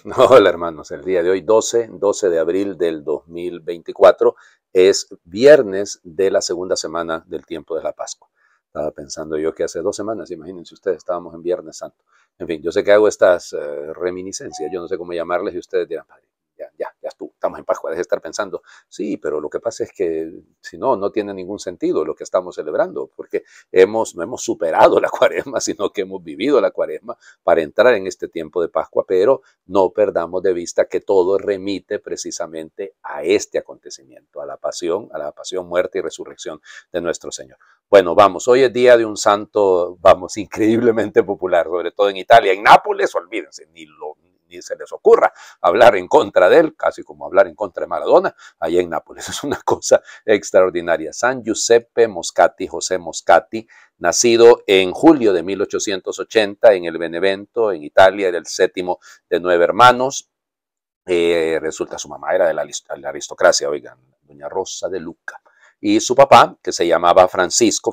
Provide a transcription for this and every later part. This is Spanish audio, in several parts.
Hola hermanos, el día de hoy, 12 de abril del 2024, es viernes de la segunda semana del tiempo de la Pascua. Estaba pensando yo que hace 2 semanas, imagínense ustedes, estábamos en Viernes Santo. En fin, yo sé que hago estas reminiscencias, yo no sé cómo llamarles y ustedes dirán, "Padre, ya estuvo, estamos en Pascua, deje de estar pensando, sí, pero lo que pasa es que si no, no tiene ningún sentido lo que estamos celebrando, porque no hemos superado la cuaresma, sino que hemos vivido la cuaresma para entrar en este tiempo de Pascua, pero no perdamos de vista que todo remite precisamente a este acontecimiento, a la pasión, muerte y resurrección de nuestro Señor. Bueno, vamos, hoy es día de un santo, vamos, increíblemente popular, sobre todo en Italia. En Nápoles, olvídense, ni se les ocurra hablar en contra de él, casi como hablar en contra de Maradona, allá en Nápoles. Es una cosa extraordinaria. San Giuseppe Moscati, José Moscati, nacido en julio de 1880 en el Benevento, en Italia, era el séptimo de 9 hermanos. Resulta su mamá era de la aristocracia, oigan, doña Rosa de Luca. Y su papá, que se llamaba Francesco,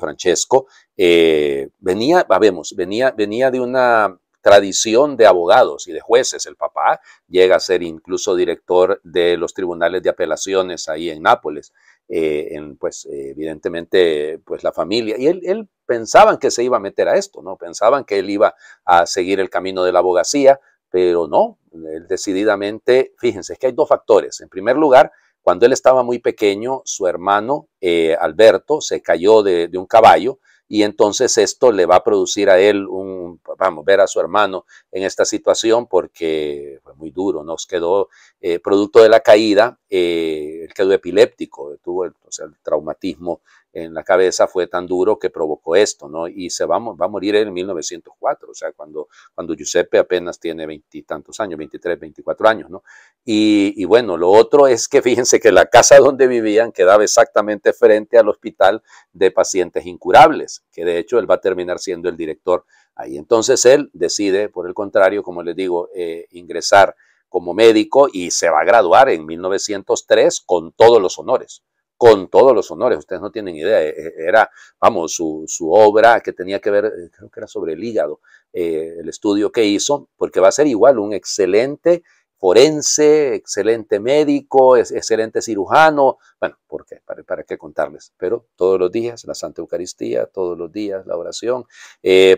venía de una tradición de abogados y de jueces. El papá llega a ser incluso director de los tribunales de apelaciones ahí en Nápoles. Evidentemente, pues la familia, y él pensaban que se iba a meter a esto, ¿no? Pensaban que él iba a seguir el camino de la abogacía, pero no, él decididamente, fíjense, es que hay dos factores. En primer lugar, cuando él estaba muy pequeño, su hermano Alberto se cayó de un caballo y entonces esto le va a producir a él ver a su hermano en esta situación porque fue muy duro, nos quedó producto de la caída, él quedó epiléptico, tuvo el traumatismo en la cabeza fue tan duro que provocó esto, ¿no? Y va a morir en 1904, o sea, cuando Giuseppe apenas tiene veintitantos años, 23, 24 años, ¿no? Y bueno, lo otro es que fíjense que la casa donde vivían quedaba exactamente frente al hospital de pacientes incurables, que de hecho él va a terminar siendo el director ahí. Entonces él decide, por el contrario, como les digo, ingresar como médico y se va a graduar en 1903 con todos los honores. Con todos los honores, ustedes no tienen idea, era, vamos, su obra que tenía que ver, creo que era sobre el hígado, el estudio que hizo, porque va a ser igual un excelente forense, excelente médico, excelente cirujano, bueno, ¿por qué? ¿Para qué contarles? Pero todos los días la Santa Eucaristía, todos los días la oración,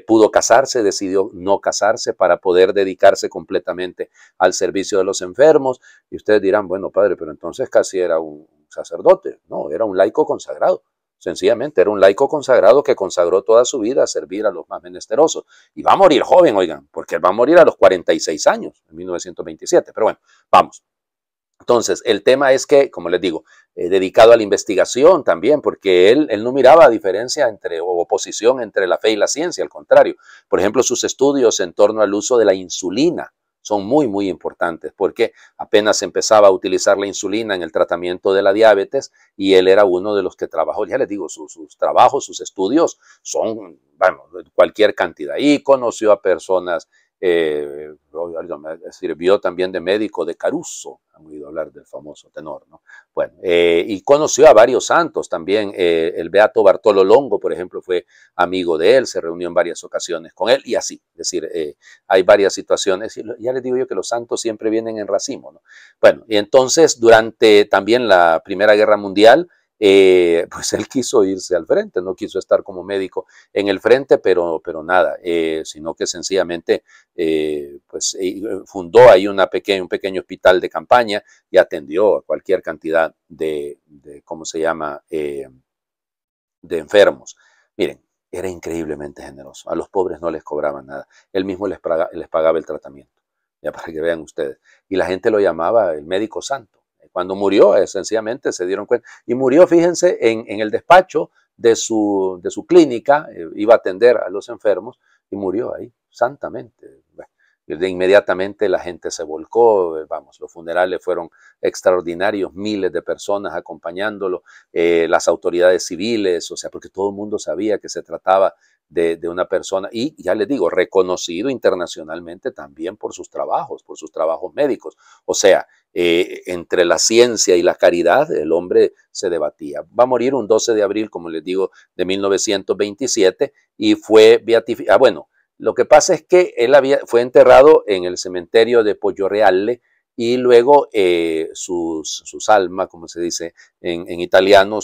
pudo casarse, decidió no casarse para poder dedicarse completamente al servicio de los enfermos, y ustedes dirán, bueno, padre, pero entonces casi era un sacerdote, no, era un laico consagrado. Sencillamente, era un laico consagrado que consagró toda su vida a servir a los más menesterosos. Y va a morir joven, oigan, porque él va a morir a los 46 años, en 1927. Pero bueno, vamos. Entonces, el tema es que, como les digo, dedicado a la investigación también, porque él no miraba diferencia o oposición entre la fe y la ciencia, al contrario. Por ejemplo, sus estudios en torno al uso de la insulina son muy, muy importantes, porque apenas empezaba a utilizar la insulina en el tratamiento de la diabetes y él era uno de los que trabajó, ya les digo, sus trabajos, sus estudios son, bueno, cualquier cantidad. Y conoció a personas, sirvió también de médico de Caruso, han oído hablar del famoso tenor, ¿no? Bueno, y conoció a varios santos también, el beato Bartolo Longo, por ejemplo, fue amigo de él, se reunió en varias ocasiones con él y así, es decir, hay varias situaciones, y ya les digo yo que los santos siempre vienen en racimo, ¿no? Bueno, y entonces durante también la Primera Guerra Mundial, pues él quiso irse al frente, no quiso estar como médico en el frente, pero nada, sino que sencillamente fundó ahí un pequeño hospital de campaña y atendió a cualquier cantidad ¿cómo se llama?, de enfermos. Miren, era increíblemente generoso. A los pobres no les cobraban nada. Él mismo les pagaba el tratamiento, ya para que vean ustedes. Y la gente lo llamaba el médico santo. Cuando murió, sencillamente se dieron cuenta. Y murió, fíjense, en el despacho de su clínica, iba a atender a los enfermos y murió ahí, santamente. Bueno, de inmediatamente la gente se volcó, vamos, los funerales fueron extraordinarios, miles de personas acompañándolo, las autoridades civiles, o sea, porque todo el mundo sabía que se trataba de una persona, y ya les digo, reconocido internacionalmente también por sus trabajos médicos. O sea, entre la ciencia y la caridad, el hombre se debatía. Va a morir un 12 de abril, como les digo, de 1927, y fue beatificado. Bueno, Lo que pasa es que él fue enterrado en el cementerio de Poggioreale y luego sus almas, como se dice en italiano,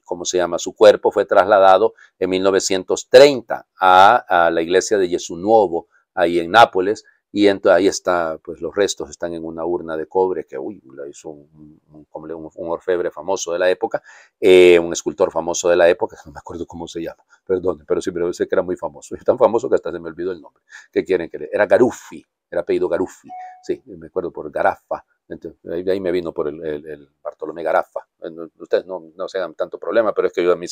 ¿cómo se llama? Su cuerpo fue trasladado en 1930 a la iglesia de Gesù Nuovo, ahí en Nápoles, y ahí está, pues los restos están en una urna de cobre que, la hizo un orfebre famoso de la época, un escultor famoso de la época, no me acuerdo cómo se llama, perdón, pero sí, pero sé que era muy famoso, es tan famoso que hasta se me olvidó el nombre. ¿Qué quieren que era Garuffi, era apellido Garuffi, sí, me acuerdo por Garaffa. Entonces, ahí me vino por el Bartolomé Garaffa. Ustedes no se dan tanto problema, pero es que a mí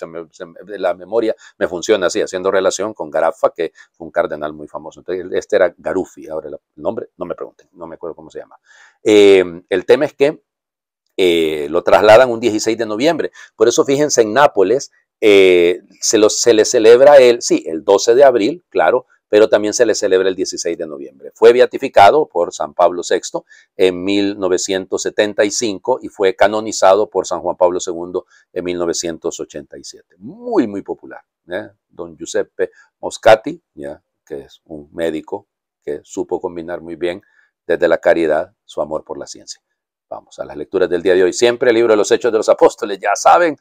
la memoria me funciona así, haciendo relación con Garaffa, que fue un cardenal muy famoso. Entonces, este era Garuffi, ahora el nombre, no me pregunten, no me acuerdo cómo se llama. El tema es que lo trasladan un 16 de noviembre. Por eso, fíjense, en Nápoles se le celebra el 12 de abril, claro, pero también se le celebra el 16 de noviembre. Fue beatificado por San Pablo VI en 1975 y fue canonizado por San Juan Pablo II en 1987. Muy, muy popular. Don Giuseppe Moscati, que es un médico que supo combinar muy bien desde la caridad su amor por la ciencia. Vamos a las lecturas del día de hoy. Siempre el libro de los Hechos de los Apóstoles, ya saben,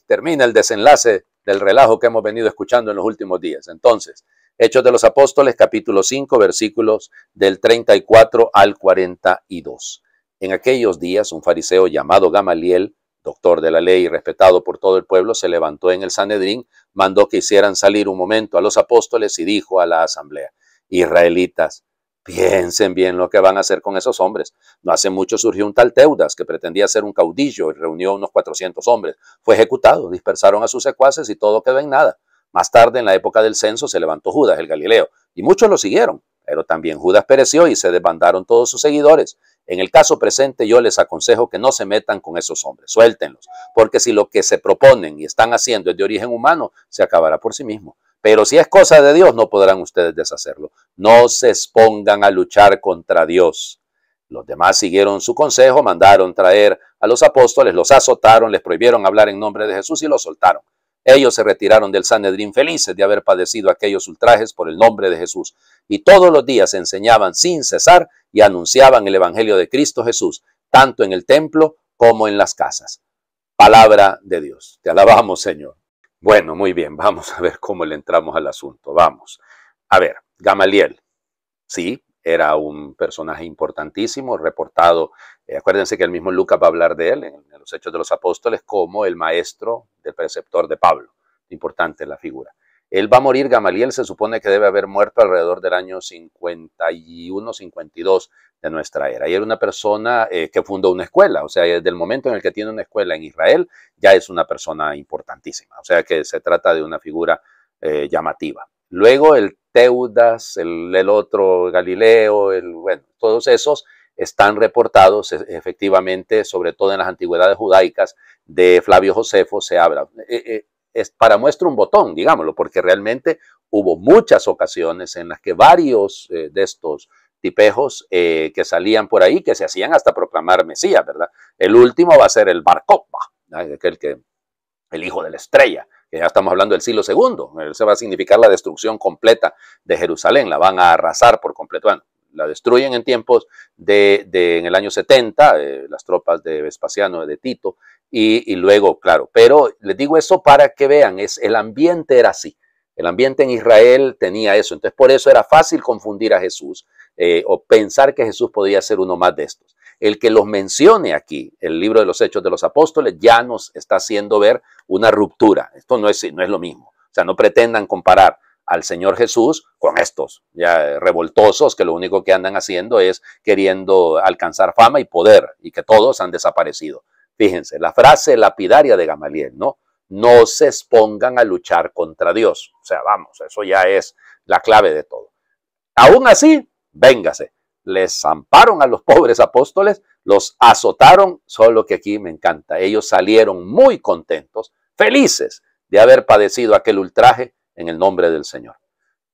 termina el desenlace del relajo que hemos venido escuchando en los últimos días. Entonces, Hechos de los Apóstoles, capítulo 5, versículos del 34 al 42. En aquellos días, un fariseo llamado Gamaliel, doctor de la ley y respetado por todo el pueblo, se levantó en el Sanedrín, mandó que hicieran salir un momento a los apóstoles y dijo a la asamblea: israelitas, piensen bien lo que van a hacer con esos hombres. No hace mucho surgió un tal Teudas que pretendía ser un caudillo y reunió unos 400 hombres. Fue ejecutado, dispersaron a sus secuaces y todo quedó en nada. Más tarde, en la época del censo, se levantó Judas el Galileo, y muchos lo siguieron, pero también Judas pereció y se desbandaron todos sus seguidores. En el caso presente, yo les aconsejo que no se metan con esos hombres, suéltenlos, porque si lo que se proponen y están haciendo es de origen humano, se acabará por sí mismo. Pero si es cosa de Dios, no podrán ustedes deshacerlo. No se expongan a luchar contra Dios. Los demás siguieron su consejo, mandaron traer a los apóstoles, los azotaron, les prohibieron hablar en nombre de Jesús y los soltaron. Ellos se retiraron del Sanedrín felices de haber padecido aquellos ultrajes por el nombre de Jesús, y todos los días enseñaban sin cesar y anunciaban el Evangelio de Cristo Jesús, tanto en el templo como en las casas. Palabra de Dios. Te alabamos, Señor. Bueno, muy bien, vamos a ver cómo le entramos al asunto. Vamos. A ver, Gamaliel, sí, era un personaje importantísimo, reportado. Acuérdense que el mismo Lucas va a hablar de él en los Hechos de los Apóstoles como el maestro del preceptor de Pablo. Importante la figura. Él va a morir, Gamaliel se supone que debe haber muerto alrededor del año 51, 52 de nuestra era. Y era una persona que fundó una escuela, o sea, desde el momento en el que tiene una escuela en Israel, ya es una persona importantísima. O sea, que se trata de una figura llamativa. Luego el Teudas, el otro Galileo, bueno, todos esos están reportados efectivamente, sobre todo en las antigüedades judaicas de Flavio Josefo, se habla. Es para muestra un botón, digámoslo, porque realmente hubo muchas ocasiones en las que varios de estos tipejos que salían por ahí, que se hacían hasta proclamar Mesías, ¿verdad? El último va a ser el Bar Kokhba, el hijo de la estrella, que ya estamos hablando del siglo II. Eso va a significar la destrucción completa de Jerusalén, la van a arrasar por completo. Bueno, la destruyen en tiempos en el año 70, las tropas de Vespasiano, de Tito, y luego, claro, pero les digo eso para que vean, el ambiente era así. El ambiente en Israel tenía eso, entonces por eso era fácil confundir a Jesús o pensar que Jesús podía ser uno más de estos. El que los mencione aquí, el libro de los Hechos de los Apóstoles, ya nos está haciendo ver una ruptura. Esto no es lo mismo. O sea, no pretendan comparar al Señor Jesús con estos ya revoltosos que lo único que andan haciendo es queriendo alcanzar fama y poder y que todos han desaparecido. Fíjense, la frase lapidaria de Gamaliel, ¿no? No se expongan a luchar contra Dios. O sea, vamos, eso ya es la clave de todo. Aún así, véngase. Les zamparon a los pobres apóstoles, los azotaron, solo que aquí me encanta. Ellos salieron muy contentos, felices de haber padecido aquel ultraje en el nombre del Señor.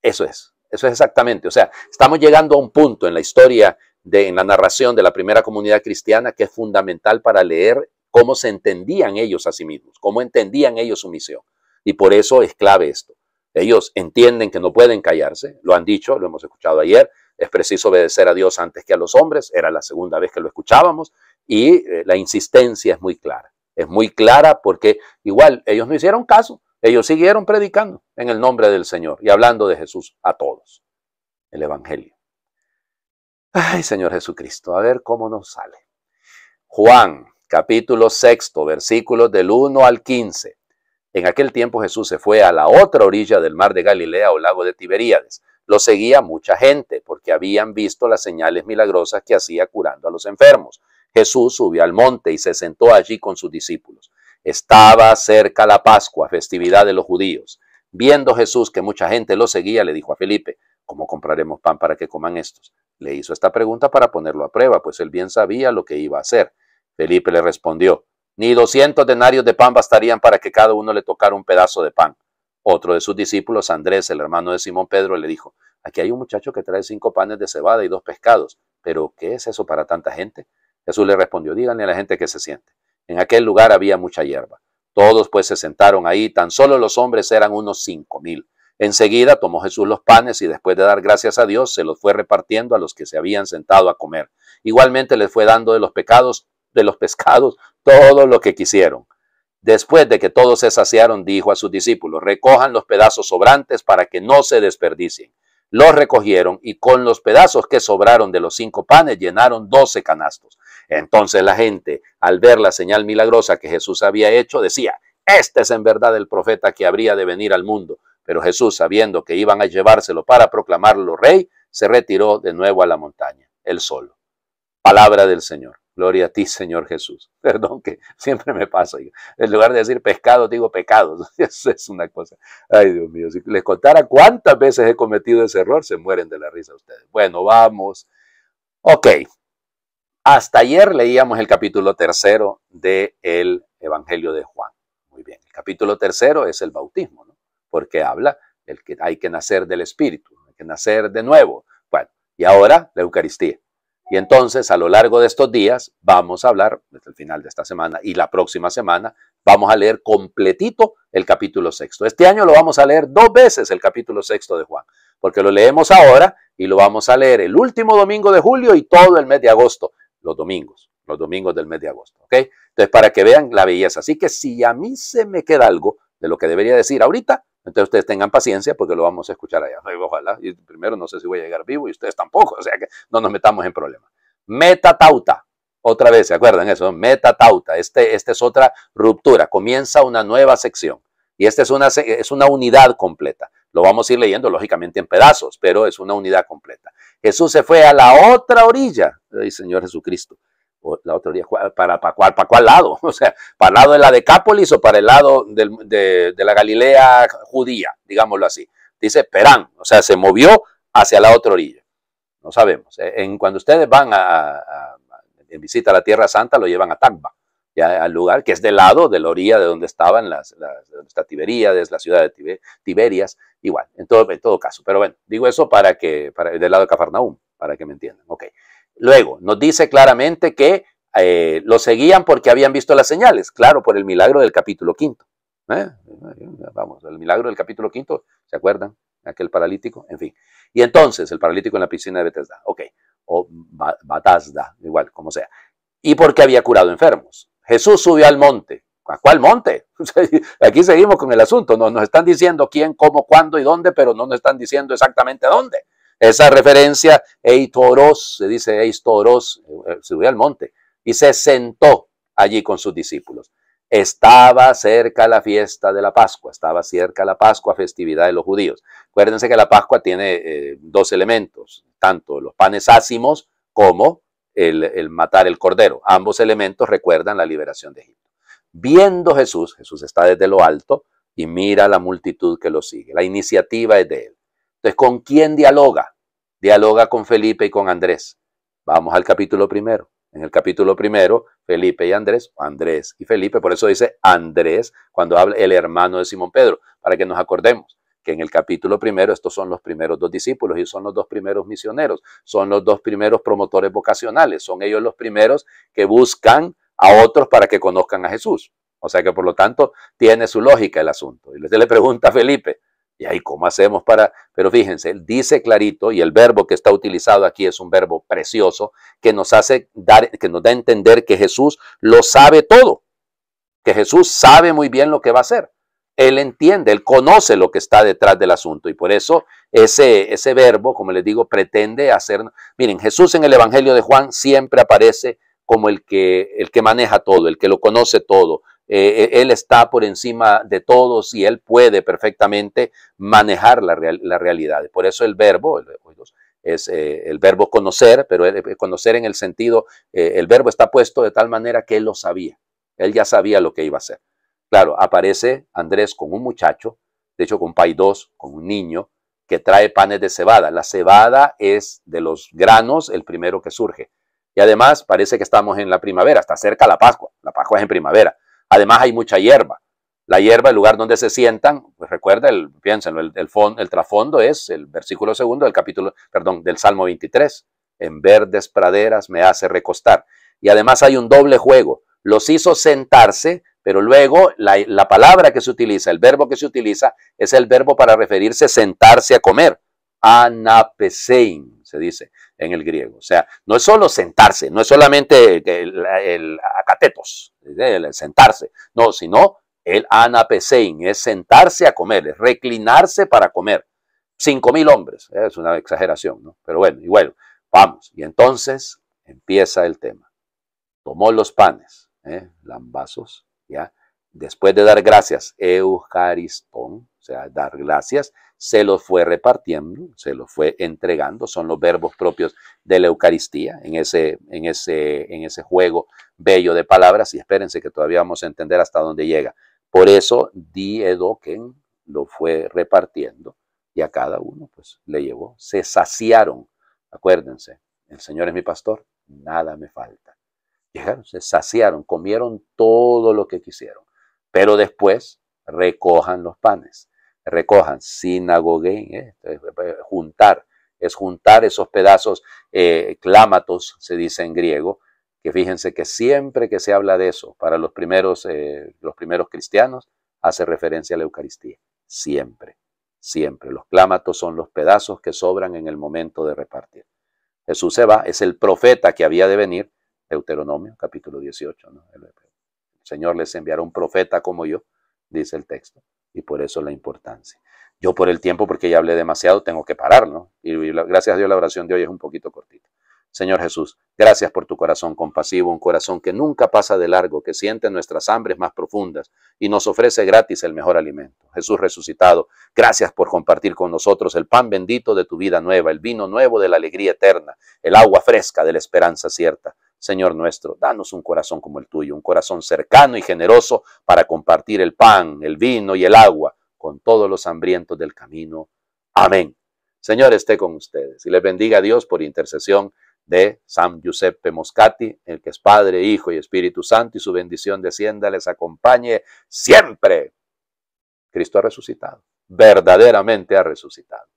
Eso es exactamente. O sea, estamos llegando a un punto en la historia, en la narración de la primera comunidad cristiana que es fundamental para leer cómo se entendían ellos a sí mismos, cómo entendían ellos su misión. Y por eso es clave esto. Ellos entienden que no pueden callarse, lo han dicho, lo hemos escuchado ayer, es preciso obedecer a Dios antes que a los hombres, era la segunda vez que lo escuchábamos, y la insistencia es muy clara. Es muy clara porque igual ellos no hicieron caso, ellos siguieron predicando en el nombre del Señor y hablando de Jesús a todos, el Evangelio. Ay, Señor Jesucristo, a ver cómo nos sale. Juan, capítulo 6, versículos del 1 al 15. En aquel tiempo Jesús se fue a la otra orilla del mar de Galilea o lago de Tiberíades. Lo seguía mucha gente porque habían visto las señales milagrosas que hacía curando a los enfermos. Jesús subió al monte y se sentó allí con sus discípulos. Estaba cerca la Pascua, festividad de los judíos. Viendo Jesús que mucha gente lo seguía, le dijo a Felipe: ¿cómo compraremos pan para que coman estos? Le hizo esta pregunta para ponerlo a prueba, pues él bien sabía lo que iba a hacer. Felipe le respondió: ni 200 denarios de pan bastarían para que cada uno le tocara un pedazo de pan. Otro de sus discípulos, Andrés, el hermano de Simón Pedro, le dijo: aquí hay un muchacho que trae 5 panes de cebada y 2 pescados. ¿Pero qué es eso para tanta gente? Jesús le respondió: díganle a la gente que se siente. En aquel lugar había mucha hierba. Todos pues se sentaron ahí, tan solo los hombres eran unos 5,000. Enseguida tomó Jesús los panes y después de dar gracias a Dios, se los fue repartiendo a los que se habían sentado a comer. Igualmente les fue dando de los pescados, todo lo que quisieron. Después de que todos se saciaron, dijo a sus discípulos: recojan los pedazos sobrantes para que no se desperdicien. Los recogieron y con los pedazos que sobraron de los 5 panes llenaron 12 canastos. Entonces la gente, al ver la señal milagrosa que Jesús había hecho, decía: este es en verdad el profeta que habría de venir al mundo. Pero Jesús, sabiendo que iban a llevárselo para proclamarlo rey, se retiró de nuevo a la montaña, él solo. Palabra del Señor. Gloria a ti, Señor Jesús. Perdón que siempre me pasa. En lugar de decir pescado, digo pecados. Eso es una cosa. Ay, Dios mío. Si les contara cuántas veces he cometido ese error, se mueren de la risa ustedes. Bueno, vamos. Ok. Hasta ayer leíamos el capítulo 3 del Evangelio de Juan. Muy bien. El capítulo 3 es el bautismo, ¿no? Porque habla del que hay que nacer del Espíritu, hay que nacer de nuevo. Bueno, y ahora la Eucaristía. Y entonces, a lo largo de estos días, vamos a hablar, desde el final de esta semana y la próxima semana, vamos a leer completito el capítulo 6. Este año lo vamos a leer 2 veces, el capítulo 6 de Juan, porque lo leemos ahora y lo vamos a leer el último domingo de julio y todo el mes de agosto, los domingos del mes de agosto, ¿ok? Entonces, para que vean la belleza. Así que si a mí se me queda algo de lo que debería decir ahorita, entonces ustedes tengan paciencia porque lo vamos a escuchar allá. Ojalá. Y primero no sé si voy a llegar vivo y ustedes tampoco. O sea que no nos metamos en problemas. Metatauta. Otra vez, ¿se acuerdan eso? Metatauta. Este es otra ruptura. Comienza una nueva sección. Y esta es una unidad completa. Lo vamos a ir leyendo, lógicamente, en pedazos, pero es una unidad completa. Jesús se fue a la otra orilla. Ay, Señor Jesucristo. La otra orilla, ¿para cuál lado? O sea, ¿para el lado de la Decápolis o para el lado de la Galilea judía? Digámoslo así. Dice Perán, o sea, se movió hacia la otra orilla. No sabemos. Cuando ustedes van en visita a la Tierra Santa, lo llevan a Tagba, ya al lugar que es del lado de la orilla de donde estaban donde está Tiberíades, la ciudad de Tiberias, igual, en todo caso. Pero bueno, digo eso del lado de Cafarnaúm, para que me entiendan. Ok. Luego, nos dice claramente que lo seguían porque habían visto las señales, claro, por el milagro del capítulo 5. Vamos, el milagro del capítulo 5, ¿se acuerdan? Aquel paralítico, en fin. Y entonces, el paralítico en la piscina de Betesda, ok, o Batasda, igual, como sea. Y porque había curado enfermos. Jesús subió al monte. ¿A cuál monte? Aquí seguimos con el asunto. Nos están diciendo quién, cómo, cuándo y dónde, pero no nos están diciendo exactamente dónde. Esa referencia, Eitoros, se dice Eistoros, subió al monte y se sentó allí con sus discípulos. Estaba cerca la fiesta de la Pascua, estaba cerca la Pascua, festividad de los judíos. Acuérdense que la Pascua tiene 2 elementos, tanto los panes ácimos como el matar el cordero. Ambos elementos recuerdan la liberación de Egipto. Viendo Jesús está desde lo alto y mira la multitud que lo sigue. La iniciativa es de él. Entonces, ¿con quién dialoga? Dialoga con Felipe y con Andrés. Vamos al capítulo 1. En el capítulo 1, Felipe y Andrés y Felipe, por eso dice Andrés cuando habla el hermano de Simón Pedro, para que nos acordemos que en el capítulo 1 estos son los primeros 2 discípulos y son los 2 primeros misioneros, son los 2 primeros promotores vocacionales, son ellos los primeros que buscan a otros para que conozcan a Jesús. O sea que por lo tanto tiene su lógica el asunto. Y le pregunta a Felipe: Y ahí, ¿cómo hacemos para...? Pero fíjense, él dice clarito, y el verbo que está utilizado aquí es un verbo precioso, que nos hace dar, que nos da a entender que Jesús lo sabe todo, que Jesús sabe muy bien lo que va a hacer. Él entiende, él conoce lo que está detrás del asunto, y por eso ese verbo, como les digo, pretende hacer... Miren, Jesús en el Evangelio de Juan siempre aparece como el que maneja todo, el que lo conoce todo. Él está por encima de todos y él puede perfectamente manejar la realidad. Por eso el verbo es el verbo conocer, pero conocer en el sentido, el verbo está puesto de tal manera que él lo sabía. Él ya sabía lo que iba a hacer. Claro, aparece Andrés con un muchacho, de hecho con Paidós, con un niño, que trae panes de cebada. La cebada es de los granos el primero que surge. Y además parece que estamos en la primavera, está cerca la Pascua es en primavera. Además hay mucha hierba. La hierba, el lugar donde se sientan, pues recuerda, piénsenlo, el trasfondo es el versículo segundo del del Salmo 23. En verdes praderas me hace recostar. Y además hay un doble juego. Los hizo sentarse, pero luego la palabra que se utiliza, el verbo que se utiliza, es el verbo para referirse sentarse a comer. Anapesein, se dice en el griego. O sea, no es solo sentarse, no es solamente el acatetos, el sentarse, no, sino el anapesein, es sentarse a comer, es reclinarse para comer. 5,000 hombres, es una exageración, ¿no? Pero bueno, y bueno, vamos. Y entonces empieza el tema. Tomó los panes, lambazos, ¿ya? Después de dar gracias, eucaristón, o sea, dar gracias, se los fue repartiendo, se los fue entregando, son los verbos propios de la Eucaristía, en ese juego bello de palabras, y espérense que todavía vamos a entender hasta dónde llega. Por eso, diedoken lo fue repartiendo, y a cada uno pues le llevó, se saciaron, acuérdense, el Señor es mi pastor, nada me falta. Llegaron, se saciaron, comieron todo lo que quisieron, pero después recojan los panes, recojan, sinagoguein, juntar, es juntar esos pedazos, clámatos, se dice en griego, que fíjense que siempre que se habla de eso, para los primeros cristianos, hace referencia a la Eucaristía, siempre, siempre. Los clámatos son los pedazos que sobran en el momento de repartir. Jesús se va, es el profeta que había de venir, Deuteronomio, capítulo 18, ¿no? El Señor les enviará un profeta como yo, dice el texto, y por eso la importancia. Yo por el tiempo, porque ya hablé demasiado, tengo que parar, ¿no? Y gracias a Dios la oración de hoy es un poquito cortita. Señor Jesús, gracias por tu corazón compasivo, un corazón que nunca pasa de largo, que siente nuestras hambres más profundas y nos ofrece gratis el mejor alimento. Jesús resucitado, gracias por compartir con nosotros el pan bendito de tu vida nueva, el vino nuevo de la alegría eterna, el agua fresca de la esperanza cierta. Señor nuestro, danos un corazón como el tuyo, un corazón cercano y generoso para compartir el pan, el vino y el agua con todos los hambrientos del camino. Amén. Señor, esté con ustedes y les bendiga a Dios por intercesión de San Giuseppe Moscati, el que es Padre, Hijo y Espíritu Santo, y su bendición descienda, les acompañe siempre. Cristo ha resucitado, verdaderamente ha resucitado.